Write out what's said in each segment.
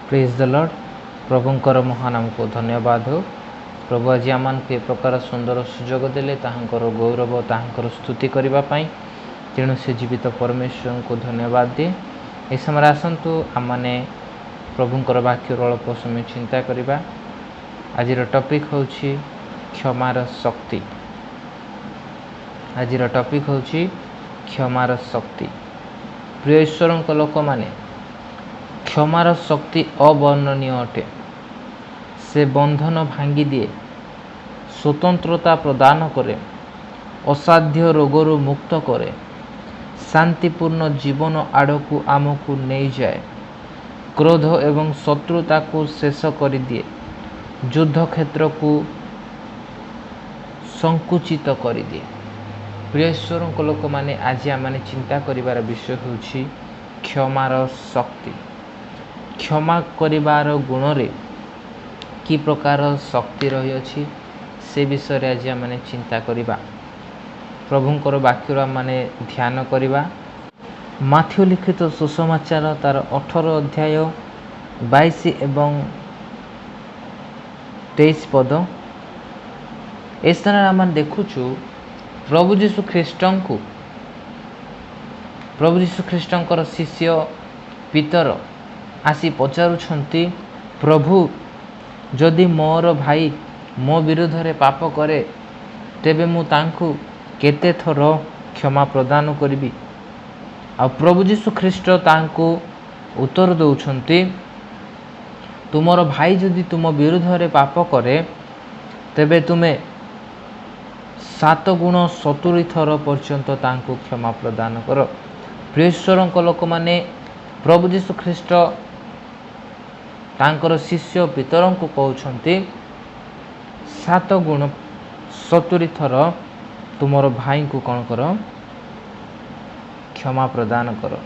Praise the lord. प्रभुंकर महानाम को धन्यवाद हो। प्रभु आज आम ए प्रकार सुंदर सुजोग देले ताहांकर गौरव ताहांकर स्तुति करने तेणु से जीवित परमेश्वर को धन्यवाद दिए। ए समय आसतु आमने प्रभुंकर वाक्य अल्प समय चिंता करवा। आज टॉपिक हूँ क्षमार शक्ति। आज टॉपिक हूँ क्षमार शक्ति। प्रिय ईश्वर लोक माने क्षमार शक्ति अवर्णनीय अटे। से बंधन भांगी दिए, स्वतंत्रता प्रदान करे, असाध्य रोगरू मुक्त करे, शांतिपूर्ण जीवन आड़कू आमको नहीं जाए, क्रोध एवं शत्रुता को शेष कर दिए, युद्ध क्षेत्र को संकुचित कर दिए। प्रिय ईश्वर को लोक माने आज आम चिंता करिवार विषय होछि क्षमार शक्ति। क्षमा करिवार गुण रे कि प्रकार शक्ति रही अछि से विषय आज आम चिंता करिबा। प्रभुंकर वाक्य माने ध्यान करिबा। माथ्यू लिखित सुसमाचार तार 18 अध्याय 22 एवं 23 पद। ए स्थान आम देखुचु प्रभु जीशु ख्रीष्टंकर शिष्य पीतर आसी पचारुछंती, प्रभु जदि मोर भाई मो विरुद्ध रे पाप करे तेबे मु तांकु केते थर क्षमा प्रदान करिबी। आ प्रभु जीशु ख्रीष्ट तांकु उत्तर दउछंती, तुमर भाई जदि तुम विरुद्ध रे पाप करे तेबे तुमे 7 गुण 70 थर पर्यंत तांकु क्षमा प्रदान कर। प्रिय ईश्वर लोक माने प्रभु जीशु ख्रीष्ट तांकर शिष्य पितर को कहउछंती 7 गुण 70 थर तुमर भाई को कौन कर क्षमा प्रदान कर।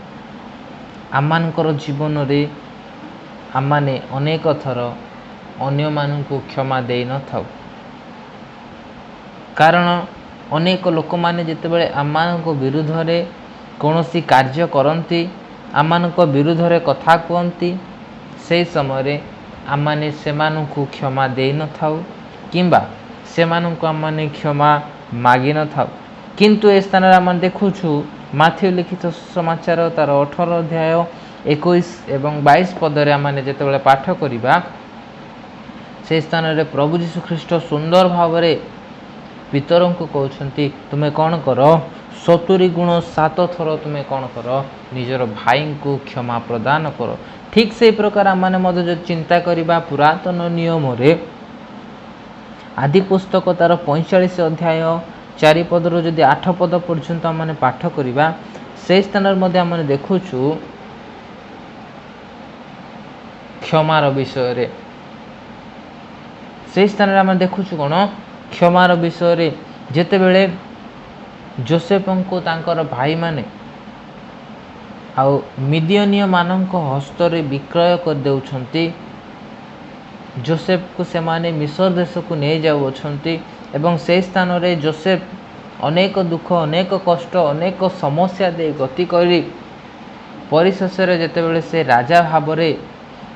आमानकर जीवन रे आमाने अनेक थर अन्य मानू क्षमा दे न थाउ। कारण अनेक लोक माने जेतेबेले आमानक विरुद्ध रे कौनसी कार्य करती, आमानक विरुद्ध रे कथा कहती, से समय आमाने सेमानकु क्षमा दे न थाउ किंबा सेमानकु आमाने क्षमा मागी न थाउ। किंतु ए स्थान आम देखुछु माथ्यू लिखित समाचार तार 18 अध्याय 21 एवं 22 पदरे आमाने जेतेबेले पाठ करिबा, से स्थान रे प्रभु जीशु ख्रीष्ट सुंदर भावरे पितर को कहउछंती, तुमे कौन कर 70 गुण 7 थर तुमे कौन कर निजर भाई को क्षमा प्रदान कर। ठीक से प्रकार आमाने मध्य जो चिंता करिबा पुरातन नियम रे आदि पुस्तक तार 45 अध्याय 4 पदर जदि 8 पद पर्यंत आमाने पाठ करिबा, से स्थान मध्य आमाने देखुछु क्षमार विषय रे। से स्थान आमाने देखुछु कोन क्षमार विषय रे। जेतेबेले जोसेफ को तांकर भाई माने आउ मिदियनीय मानक हस्तरे विक्रय कर देउछंती, जोसेफ को से माने मिस्र देश को नहीं जाउछंती एवं से स्थान रे जोसेफ अनेक दुख अनेक कष्ट अनेक समस्या दे गति करी परिशेष रे जेतेबेले से राजा भावरे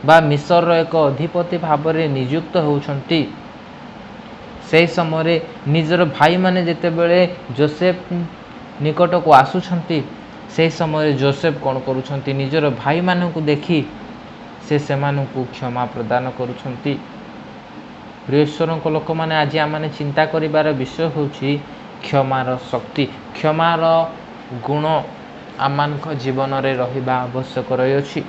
बा मिस्र एक अधिपति भावरे नियुक्त होउछंती, से समय निजर भाई माने जेतेबेले जोसेफ निकट को आसुछंती, से समय जोसेफ कौन करुछंती निजर भाई मानू को देखी से सेमानकु क्षमा प्रदान करुछंती। प्रिय ईश्वर लोक माने आज आमने चिंता करिवार विषय होछि क्षमार शक्ति। क्षमार गुण आमानक जीवन रे रहिबा आवश्यक रहिछि।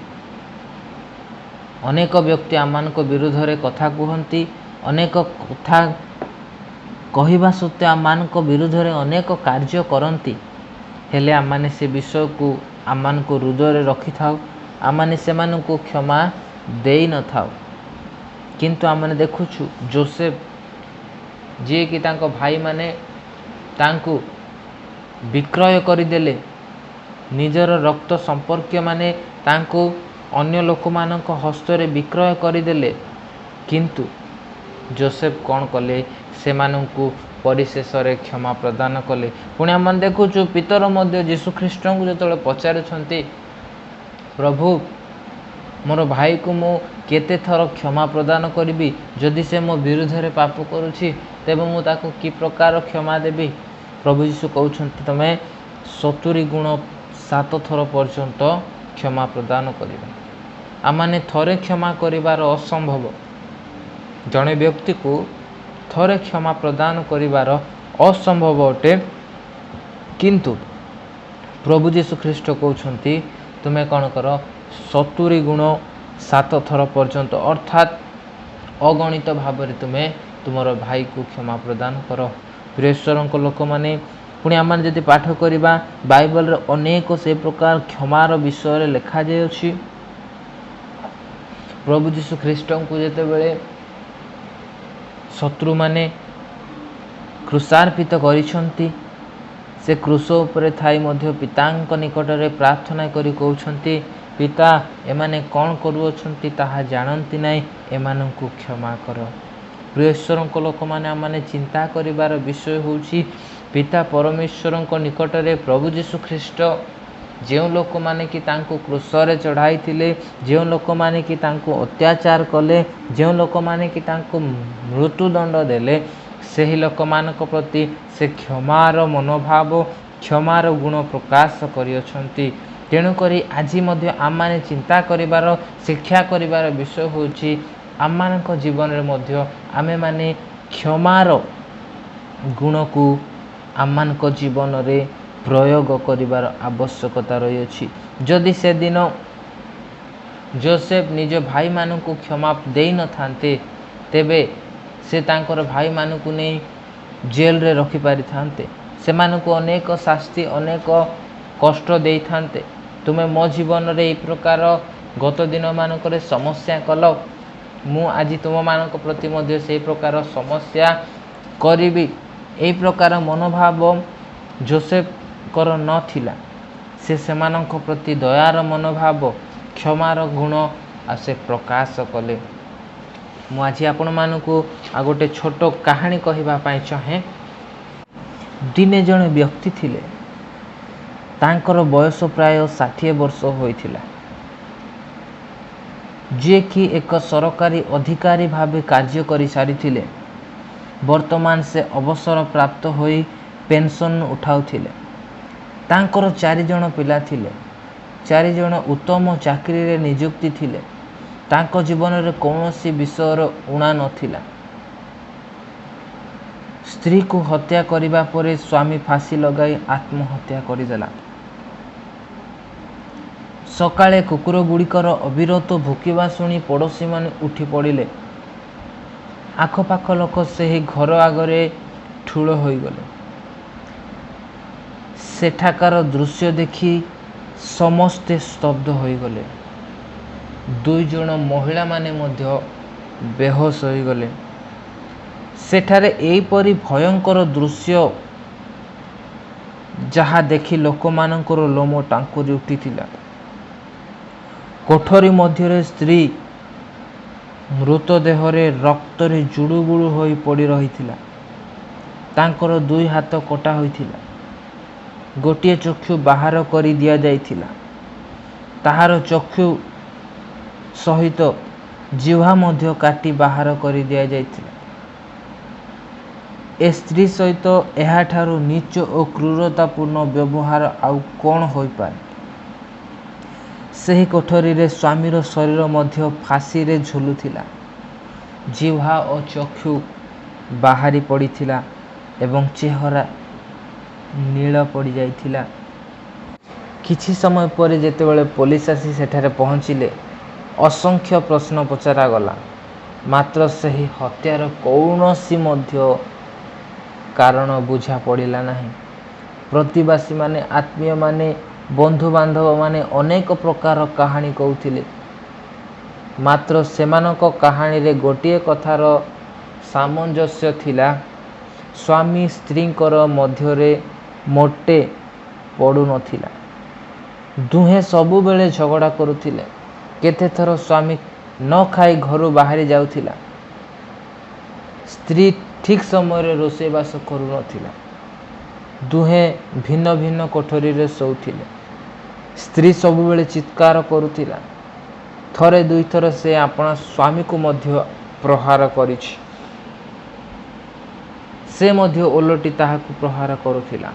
अनेक व्यक्ति आमानक विरुद्ध रे कथा कहंती, अनेक कथा कहिबा सत्वे आमानक विरुद्ध रे अनेक कार्य करंती, हेले आमाने से विषय को आमान को हृदय रे रखि थाउ, आमाने सेमानकु क्षमा देई न थाउ। किंतु आमाने देखुछु जोसेफ जे कि तांको भाई माने तांकु विक्रय करिदेले, निजर रक्त संपर्क माने तांकु अन्य लोक मानक हस्तरे विक्रय करिदेले, किंतु जोसेफ कौन कले सेमानकु परिशेष रे क्षमा प्रदान कले। पुणी आम देखुचु पितर मध्य जीशु ख्रीष्ट को जो पचारुछंती, प्रभु मोर भाई को मु केते थर क्षमा प्रदान करी जदि से मो विरुद्ध पाप करुछि तेबे मु ताको कि प्रकार क्षमा देबी। प्रभु यीशु कहउछन्ति तमे 70 गुण 7 थर पर्यंत क्षमा प्रदान करिबा। आमाने थरे क्षमा करिबार असंभव, जड़े व्यक्ति को थरे क्षमा प्रदान करिबार असंभव अटे, किंतु प्रभु यीशु ख्रीष्ट कहउछन्ति तुमे कौन कर 70 गुण 7 थर पर्यंत अर्थात अगणित भाव तुमे तुमर भाई को क्षमा प्रदान कर। प्रियश्वर लोक मैंने पुणी आम जदि पाठ करवा बाइबल अनेक से प्रकार क्षमार विषय लिखा जाए। प्रभु यीशु ख्रीष्ट को जिते बड़े शत्रु माने क्रूसार्पित करिसंती, से क्रूस उपरे थाई मध्य पितांक निकटरे प्रार्थना करी कहउछंती पिता एमाने कौन करूछंती ताहा जानती नहीं, एमानंकु क्षमा कर। प्रियश्वर लोक मैंने आम चिंता करिवार विषय होउछि पिता परमेश्वर निकटरे प्रभु यीशु ख्रीष्ट जो लोक माने कि तांको क्रूसरे चढ़ाई थिले, जो लोक माने कि तांको अत्याचार कले, जो लोक माने कि तांको मृत्युदंड देले, सेही लोक मानक प्रति से क्षमार मनोभाव क्षमार गुण प्रकाश करियछंती। तेणुकरी आज मध्य आमाने चिंता करिवार शिक्षा करिवार विषय होउछि आमानक जीवन रे मध्य आमे माने क्षमार गुण को आमानक जीवन रे प्रयोग करिवार आवश्यकता रही अछि। जदि से दिन जोसेफ निज भाई मानकु क्षमा देई न थांते तेबे से तांकर भाई मानकु नहीं जेल रे रखि पारि थांते, से मानकु अनेक शास्ति अनेक कष्ट देई थांते। तुमे मो जीवन रे ए प्रकार गत दिन मानकरे समस्या कल, मु आज तुम मानक प्रति मध्य से प्रकार समस्या करिबी। ए प्रकार मनोभाव जोसेफ कर नथिला, से सेमानक प्रति दयार मनोभाव क्षमार गुण आसे प्रकाश कले। मु आज आपण मानकु आ गोटे छोट कहानी कहबा पाई चाहे। दिने जणे व्यक्ति थिले, तांकर बयस प्राय 60 वर्ष होइथिला, जे कि एक सरकारी अधिकारी भावे कार्य करि सारिथिले। वर्तमान से अवसर प्राप्त होई पेंशन उठाउथिले। तांकर 4 जण पिला थिले, 4 जण उत्तम चाकरी रे नियुक्ति थिले। तांको जीवन रे कौनसी विषयर उणा नथिला। स्त्री को हत्या करिबा परे स्वामी फांसी लगाई आत्महत्या करिदेला। सकाळे कुकुर गुड़िकर अविरत भुकिबा शुणी पड़ोशी माने उठी पड़िले। आखपाख लोक से घर आगरे ठूल हो गले। सेठाकार दृश्य देखी समस्ते स्तब्ध हो गले। 2 जण महिला माने मध्य बेहोश हो गले। सेठारे एपरी भयंकर दृश्य जहा देखी लोक मानकर लोम टांकुरी उठिथिला। कोठरी मध्य स्त्री मृतदेह रक्त रे जुड़ुबुड़ु होई पड़ी रहिथिला। तांकर 2 हाथ कटा होइथिला। गोटिए चक्षु बाहर करी दिया जाइथिला। ताहार चक्षु सहित जिह्वा मध्य काटी बाहर करी दिया जाइथिला। ए स्त्री सहित एहाठारु नीच और क्रूरतापूर्ण व्यवहार आउ कौन होई पारे। सही कोठरी रे स्वामीर शरीर मध्य फांसी रे झुलुथिला। जिह्वा और चक्षु बाहरी पड़िथिला एवं चेहरा नील पड़ी जाइथिला। किछि समय पर जेतेबेले पुलिस आसी सेठारे पहुँचिले, असंख्य प्रश्न पचरा गला, मात्र सही हत्यार कौनसी मध्य कारण बुझा पड़िला नहीं। प्रतिवासी माने आत्मीय माने बंधु बांधव माने अनेक प्रकार कहानी कहूथिले, मात्र सेमानक कहानी रे गोटिए कथार सामंजस्य थिला। स्वामी स्त्रींकर मध्यरे मोटे पड़ू नथिला। दुहे सबु बेले झगड़ा करुथिले। केते थर स्वामी न खाई घरु बाहरी जाउथिला। स्त्री ठीक समय रे रोषेबास करू नथिला। दुहे भिन्न भिन्न कोठरी रे सोउथिले। स्त्री सबु बेले चित्कार करुथिला। ଥରେ ଦୁଇଥର ସେ ଆପଣା ସ୍ୱାମୀକୁ ମଧ୍ୟ ପ୍ରହାର କରିଛି। ସେ ମଧ୍ୟ ଓଲଟି ତାହାକୁ ପ୍ରହାର କରୁଥିଲା।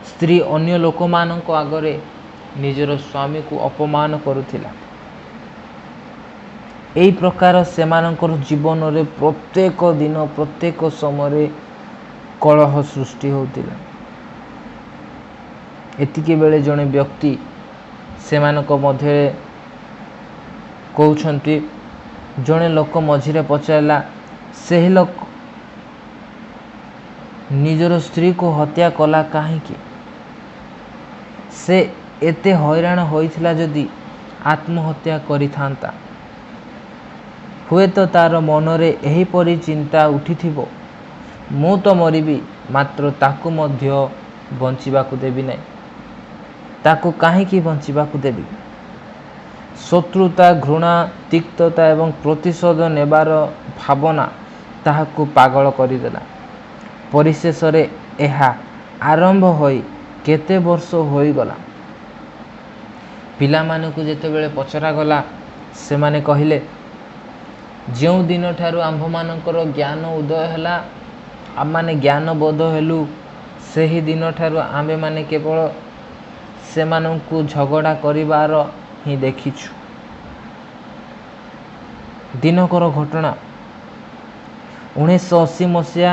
ସ୍ତ୍ରୀ ଅନ୍ୟ ଲୋକମାନଙ୍କ ଆଗରେ ନିଜର ସ୍ୱାମୀକୁ ଅପମାନ କରୁଥିଲା। ଏହି ପ୍ରକାର ସେମାନଙ୍କର ଜୀବନରେ ପ୍ରତ୍ୟେକ ଦିନ ପ୍ରତ୍ୟେକ ସମୟରେ କଳହ ସୃଷ୍ଟି ହେଉଥିଲା। ଏତିକି ବେଳେ ଜଣେ ବ୍ୟକ୍ତି ସେମାନଙ୍କ ମଧ୍ୟରେ କହୁଛନ୍ତି, ଜଣେ ଲୋକ ମଝିରେ ପଚାରିଲା, ସେହି ଲୋକ ନିଜର ସ୍ତ୍ରୀକୁ ହତ୍ୟା କଲା କାହିଁକି? ସେ ଏତେ ହଇରାଣ ହୋଇଥିଲା ଯଦି ଆତ୍ମହତ୍ୟା କରିଥାନ୍ତା। ହୁଏତ ତାର ମନରେ ଏହିପରି ଚିନ୍ତା ଉଠିଥିବ, ମୁଁ ତ ମରିବି, ମାତ୍ର ତାକୁ ମଧ୍ୟ ବଞ୍ଚିବାକୁ ଦେବି ନାହିଁ। ତାକୁ କାହିଁକି ବଞ୍ଚିବାକୁ ଦେବି? ଶତ୍ରୁତା, ଘୃଣା, ତିକ୍ତତା ଏବଂ ପ୍ରତିଶୋଧ ନେବାର ଭାବନା ତାହାକୁ ପାଗଳ କରିଦେଲା। ପରିଶେଷରେ ଏହା ଆରମ୍ଭ ହୋଇ କେତେ ବର୍ଷ ହୋଇଗଲା। ପିଲାମାନଙ୍କୁ ଯେତେବେଳେ ପଚରାଗଲା, ସେମାନେ କହିଲେ, ଯେଉଁ ଦିନଠାରୁ ଆମ୍ଭମାନଙ୍କର ଜ୍ଞାନ ଉଦୟ ହେଲା, ଆମମାନେ ଜ୍ଞାନବୋଧ ହେଲୁ, ସେହି ଦିନଠାରୁ ଆମ୍ଭେମାନେ କେବଳ ସେମାନଙ୍କୁ ଝଗଡ଼ା କରିବାର ହିଁ ଦେଖିଛୁ। ଦିନକର ଘଟଣା 1980 ମସିହା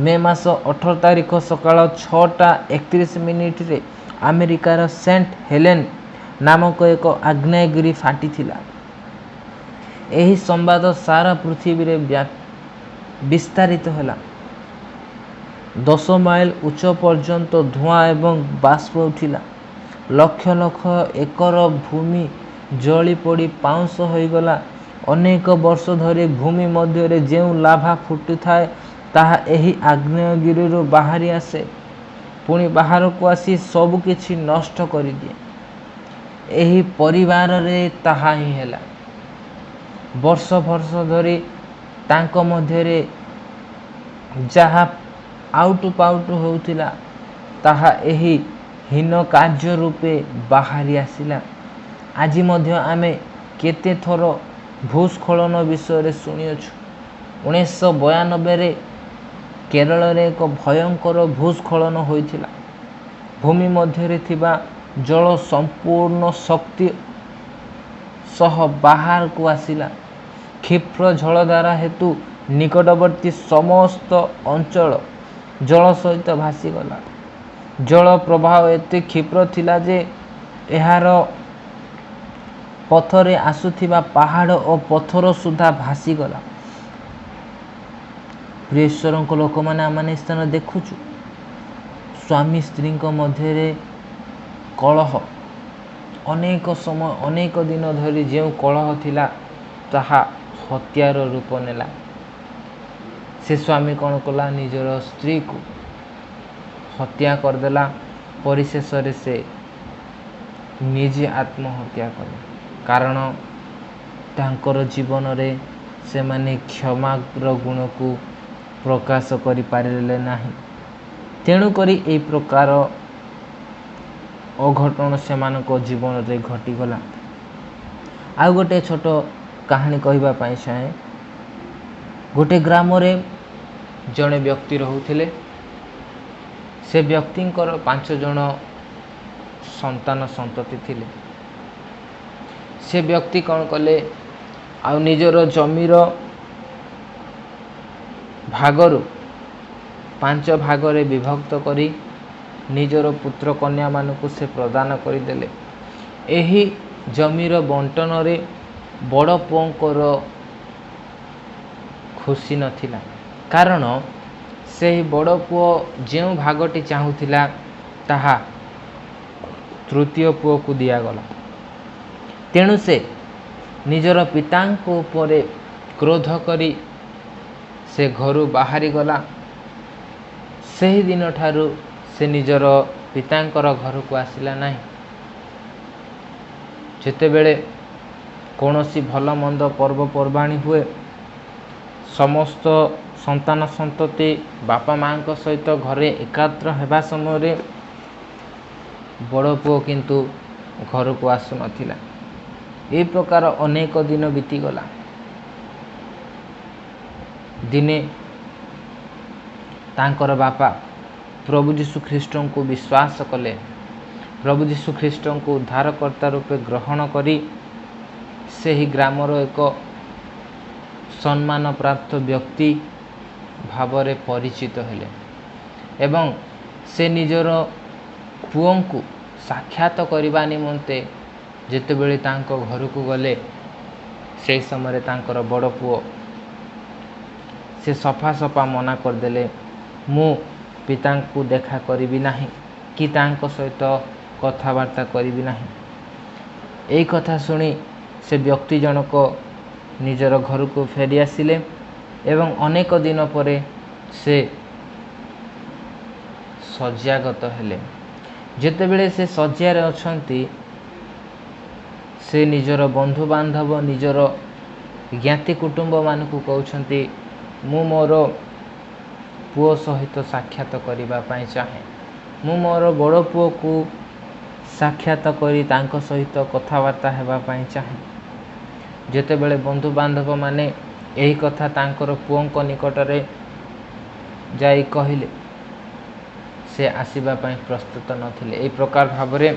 ମେ ମାସ 18 ତାରିଖ ସକାଳ 6:31 ଆମେରିକାର ସେଣ୍ଟ ହେଲେନ ନାମକ ଏକ ଆଗ୍ନେୟଗିରି ଫାଟିଥିଲା। ଏହି ସମ୍ବାଦ ସାରା ପୃଥିବୀରେ ବିସ୍ତାରିତ ହେଲା। 10 ମାଇଲ ଉଚ୍ଚ ପର୍ଯ୍ୟନ୍ତ ଧୂଆଁ ଏବଂ ବାଷ୍ପ ଉଠିଲା। ଲକ୍ଷ ଲକ୍ଷ ଏକର ଭୂମି ଜଳି ପୋଡ଼ି ପାଉଁଶ ହୋଇଗଲା। ଅନେକ ବର୍ଷ ଧରି ଭୂମି ମଧ୍ୟରେ ଯେଉଁ ଲାଭା ଫୁଟୁଥାଏ, ତାହା ଏହି ଆଗ୍ନେୟଗିରିରୁ ବାହାରି ଆସେ, ପୁଣି ବାହାରକୁ ଆସି ସବୁକିଛି ନଷ୍ଟ କରିଦିଏ। ଏହି ପରିବାରରେ ତାହା ହିଁ ହେଲା। ବର୍ଷ ବର୍ଷ ଧରି ତାଙ୍କ ମଧ୍ୟରେ ଯାହା ଆଉଟୁ ପାଉଟୁ ହେଉଥିଲା, ତାହା ଏହି ହୀନ କାର୍ଯ୍ୟ ରୂପେ ବାହାରି ଆସିଲା। ଆଜି ମଧ୍ୟ ଆମେ କେତେ ଥର ଭୂସ୍ଖଳନ ବିଷୟରେ ଶୁଣିଅଛୁ। 1992ରେ କେରଳରେ ଏକ ଭୟଙ୍କର ଭୂସ୍ଖଳନ ହୋଇଥିଲା। ଭୂମି ମଧ୍ୟରେ ଥିବା ଜଳ ସମ୍ପୂର୍ଣ୍ଣ ଶକ୍ତି ସହ ବାହାରକୁ ଆସିଲା। କ୍ଷିପ୍ର ଝଡ଼ଧାରା ହେତୁ ନିକଟବର୍ତ୍ତୀ ସମସ୍ତ ଅଞ୍ଚଳ ଜଳ ସହିତ ଭାସିଗଲା। ଜଳ ପ୍ରବାହ ଏତେ କ୍ଷିପ୍ର ଥିଲା ଯେ ଏହାର ପଥରେ ଆସୁଥିବା ପାହାଡ଼ ଓ ପଥର ସୁଦ୍ଧା ଭାସିଗଲା। ପ୍ରିୟ ଈଶ୍ୱରଙ୍କ ଲୋକମାନେ, ଆମମାନେ ଏ ସ୍ଥାନ ଦେଖୁଛୁ, ସ୍ୱାମୀ ସ୍ତ୍ରୀଙ୍କ ମଧ୍ୟରେ କଳହ। ଅନେକ ସମୟ, ଅନେକ ଦିନ ଧରି ଯେଉଁ କଳହ ଥିଲା, ତାହା ହତ୍ୟାର ରୂପ ନେଲା। ସେ ସ୍ୱାମୀ କ'ଣ କଲା? ନିଜର ସ୍ତ୍ରୀକୁ ହତ୍ୟା କରିଦେଲା। ପରିଶେଷରେ ସେ ନିଜେ ଆତ୍ମହତ୍ୟା କଲେ। କାରଣ ତାଙ୍କର ଜୀବନରେ ସେମାନେ କ୍ଷମାର ଗୁଣକୁ ପ୍ରକାଶ କରିପାରିଲେ ନାହିଁ। ତେଣୁକରି ଏହି ପ୍ରକାର ଅଘଟଣ ସେମାନଙ୍କ ଜୀବନରେ ଘଟିଗଲା। ଆଉ ଗୋଟେ ଛୋଟ କାହାଣୀ କହିବା ପାଇଁ ଚାହେଁ। ଗୋଟେ ଗ୍ରାମରେ ଜଣେ ବ୍ୟକ୍ତି ରହୁଥିଲେ। ସେ ବ୍ୟକ୍ତିଙ୍କର 5 ଜଣ ସନ୍ତାନ ସନ୍ତତି ଥିଲେ। ସେ ବ୍ୟକ୍ତି କ'ଣ କଲେ? ଆଉ ନିଜର ଜମିର ଭାଗରୁ 5 ଭାଗରେ ବିଭକ୍ତ କରି ନିଜର ପୁତ୍ର କନ୍ୟାମାନଙ୍କୁ ସେ ପ୍ରଦାନ କରିଦେଲେ। ଏହି ଜମିର ବଣ୍ଟନରେ ବଡ଼ ପୁଅଙ୍କର ଖୁସି ନଥିଲା। କାରଣ ସେହି ବଡ଼ ପୁଅ ଯେଉଁ ଭାଗଟି ଚାହୁଁଥିଲା, ତାହା ତୃତୀୟ ପୁଅକୁ ଦିଆଗଲା। ତେଣୁ ସେ ନିଜର ପିତାଙ୍କ ଉପରେ କ୍ରୋଧ କରି ସେ ଘରୁ ବାହାରିଗଲା। ସେହି ଦିନଠାରୁ ସେ ନିଜର ପିତାଙ୍କର ଘରକୁ ଆସିଲା ନାହିଁ। ଯେତେବେଳେ କୌଣସି ଭଲ ମନ୍ଦ ପର୍ବପର୍ବାଣି ହୁଏ, ସମସ୍ତ ସନ୍ତାନ ସନ୍ତତି ବାପା ମାଙ୍କ ସହିତ ଘରେ ଏକାତ୍ର ହେବା ସମୟରେ ବଡ଼ ପୁଅ କିନ୍ତୁ ଘରକୁ ଆସୁନଥିଲା। ए प्रकार अनेक दिन बीतीगला। दिने तांकर बापा प्रभु यीशु ख्रीष्ट को विश्वास कले, प्रभु यीशु ख्रीष्ट को उद्धारकर्ता रूपे ग्रहण करी से ही ग्रामर एक सम्मान प्राप्त व्यक्ति भावरे परिचित हेले एवं से निजर पुओं को साक्षात करने निमंते जेतेबेले तांको घर को गले से समय तांकर बड़ पुओ से सफा सफा मना करदेले, मु पिता को देखा करी नाही कि तांको सहित कथबार्ता करी नाही। यही कथा शुणी से व्यक्ति जनक निजर घर को फेरी आसिले एवं अनेक दिन पर से शଯ୍ୟାगत हेले। जेतेबेले से शଯ୍ୟାरे अछंती से निजर बंधु बांधव निजर ज्ञाति कुटुंब मानकु कहउछंती मु मोर पुओ सहित साक्षात करिबा पई चाहे, मु मोर बड़ पुओ को साक्षात करी तांको सहित कथबार्ता हेबा पई चाहे। जेतेबेले बंधु बांधव माने यही कथा तांकर पुओं निकटरे जाई कहिले से आसीबा पई प्रस्तुत नथिले। एई प्रकार भावरे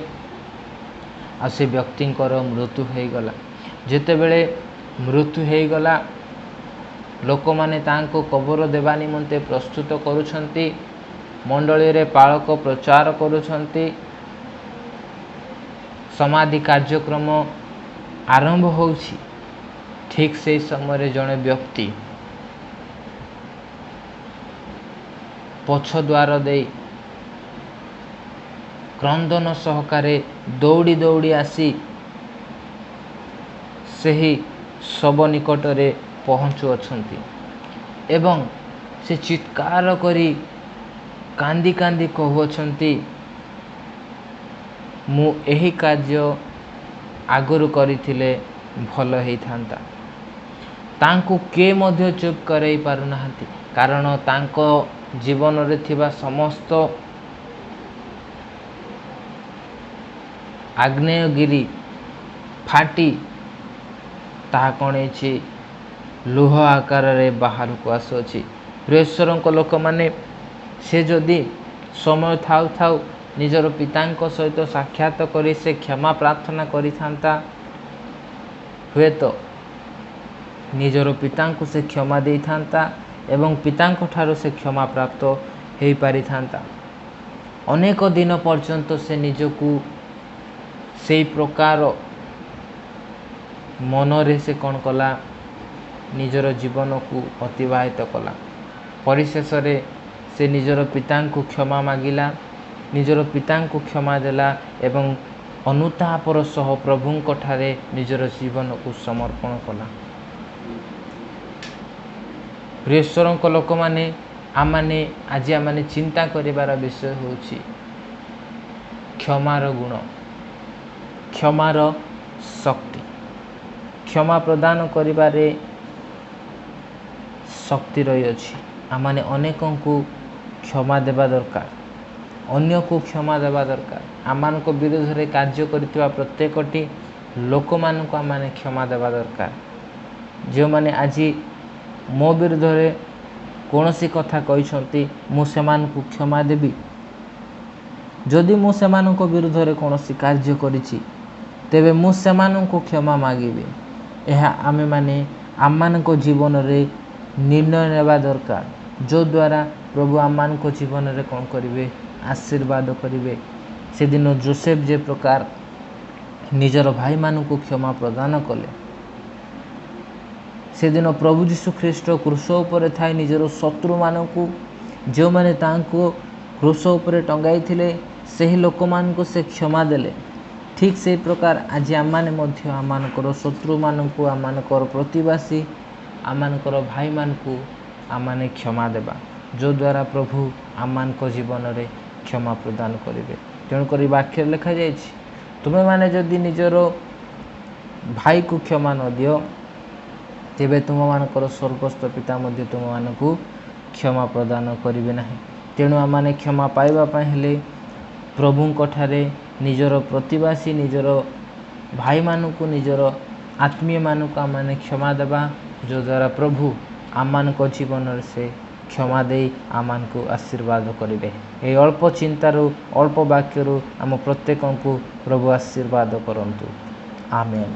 आ से व्यक्तिंकर मृत्यु हो गला। जेतेबेले मृत्यु हो गला लोक माने तांको कबर देवा निमंते प्रस्तुत करुछंती, मंडली रे पालक प्रचार करुछंती, समाधि कार्यक्रम आरंभ होउछि। ठीक से समय जड़े व्यक्ति पछ द्वार दे क्रंदन सहकारे दौड़ी दौड़ी आसी सही शव निकटरे पहुँचुअछंती एवं से चित्कार करी कांदी कांदी कहउछंती मु एही कार्य आगुरु करिथिले भल हेई थांता। तांको के मध्य चुप करई पारु नाहंती, कारण तांको जीवन रे थिबा समस्त आग्नेयगिरी फाटी ताहा कणे छि लुह आकार रे बाहर को आसुछि। प्रेश्वरंक लोक माने से जदि समय थाउ थाउ निजर पितांक सहित साक्षात करी से क्षमा प्रार्थना करि थांता, हुए तो निजर पितांक से क्षमा दे थांता एवं पितांक ठारो से क्षमा प्राप्त हेई पारि थांता। अनेक दिन पर्यंत से निजकू से प्रकार मनरे से कौन कला निजर जीवन को अतिवाहित कला। परिशेष रे से निजर पिता को क्षमा मागिला, निजर पिता को क्षमा देला एवं अनुतापर सह प्रभुंक ठारे निजर जीवन को समर्पण कला। प्रियश्वरंक लोक माने आमाने आज आमाने चिंता करिबार विषय होछि क्षमार गुण, क्षमार शक्ति। क्षमा प्रदान करिबारे शक्ति रही अछि। आमाने अनेकों को क्षमा देवा दरकार, अन्य को क्षमा देवा दरकार। आमान को विरोध रे कार्य करितवा प्रत्येकटी लोक मान को आमाने क्षमा देवा दरकार। जो माने आज मो विरोध रे कोनोसी कथा कहिसंती मु सेमान को क्षमा देबी। जदि मु सेमान को विरोध रे कोनोसी कार्य करिछि तेबे मु सेमान को क्षमा मागिबी। यह आमे माने आमान को जीवन रे निर्णय नेबा दरकार, जो द्वारा प्रभु आमान को जीवन रे कौन करिवे आशीर्वाद करिवे। से दिन जोसेफ जे प्रकार निजर भाई मान को क्षमा प्रदान कले, से दिन प्रभु यीशु ख्रीष्ट क्रूस उपरे थाई निजर शत्रु मान को जो माने तांको क्रूस उपरे टंगाई थिले सही लोक मान को से क्षमा देले। ठीक से प्रकार आज आमाने मध्य आमानकर शत्रु मानकु आमानकर प्रतिवासी आमानकर भाई मान को आमाने क्षमा देबा, जो द्वारा प्रभु आमान को जीवन रे क्षमा प्रदान करिवे। तेणुक वाक्य लिखा जाए तुमे माने जदि निजर भाई को क्षमा न दियो तेबे तुम मानकर स्वर्गस्थ पिता मध्य तुम मानकु क्षमा प्रदान करिवे नाही। तेणु आमाने क्षमा पाइबा पई हेले प्रभुंक ठारे निजर प्रतिवासी निजर भाईମାନଙ୍କୁ ନିଜର ଆତ୍ମୀୟମାନଙ୍କୁ ଆମମାନେ କ୍ଷମା ଦେବା, ଯଦ୍ୱାରା ପ୍ରଭୁ ଆମମାନଙ୍କ ଜୀବନରେ ସେ କ୍ଷମା ଦେଇ ଆମମାନଙ୍କୁ ଆଶୀର୍ବାଦ କରିବେ। ଏହି ଅଳ୍ପ ଚିନ୍ତାରୁ ଅଳ୍ପ ବାକ୍ୟରୁ ଆମ ପ୍ରତ୍ୟେକଙ୍କୁ ପ୍ରଭୁ ଆଶୀର୍ବାଦ କରନ୍ତୁ। ଆମେନ୍।